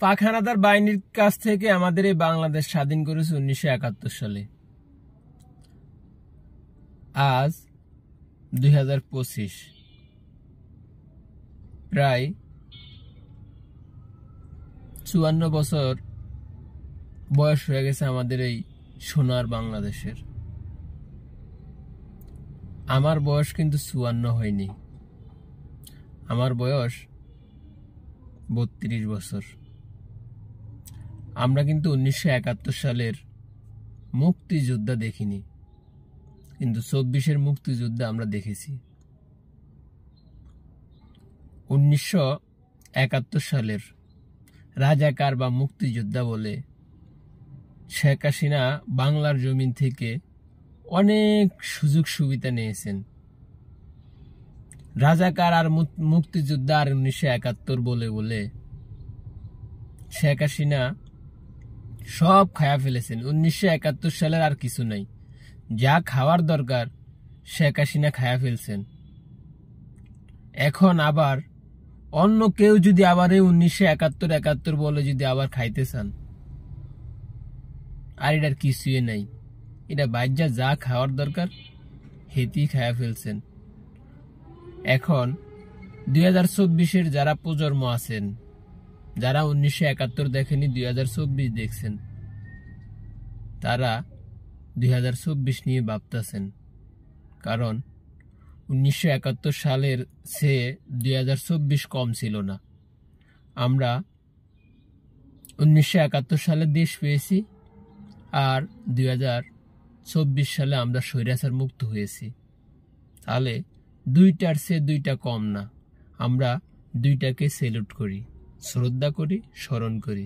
পাক হানাদার বাহিনীর কাছ থেকে আমাদের এই বাংলাদেশ স্বাধীন করেছে 1971 সালে। আজ 2025, প্রায় 54 বছর বয়স হয়ে গেছে আমাদের এই সোনার বাংলাদেশের। আমার বয়স কিন্তু 54 হয়নি, আমার বয়স 32 বছর। আমরা কিন্তু 1971 সালের মুক্তিযোদ্ধা দেখিনি, কিন্তু 24-এর মুক্তিযোদ্ধা আমরা দেখেছি। 1971 সালের রাজাকার বা মুক্তিযোদ্ধা বলে শেখ হাসিনা বাংলার জমিন থেকে অনেক সুযোগ সুবিধা নিয়েছেন। রাজাকার আর মুক্তিযোদ্ধা আর 1971 বলে বলে শেখ হাসিনা সব খায়া ফেলেছেন। 1971 সালের আর কিছু নাই, যা খাওয়ার দরকার শেখ হাসিনা খায়া ফেলছেন। এখন আবার অন্য কেউ যদি আবার এই 1971 বলে যদি আবার খাইতে চান, আর এটার কিছুই নাই। এটা বাইজা যা খাওয়ার দরকার হেতি খায়া ফেলছেন। এখন 2024-এর যারা প্রজন্ম আছেন, যারা 1971 দেখেনি 2024 দেখছেন, তারা 2024 নিয়ে ভাবতেছেন। কারণ 1971 সালের চেয়ে 2024 কম ছিল না। আমরা 1971 সালে দেশ পেয়েছি, আর 2024 সালে আমরা স্বৈরাচার মুক্ত হয়েছি। তাহলে দুইটার চেয়ে দুইটা কম না। আমরা দুইটাকে সেলুট করি, শ্রদ্ধা করি, স্মরণ করি।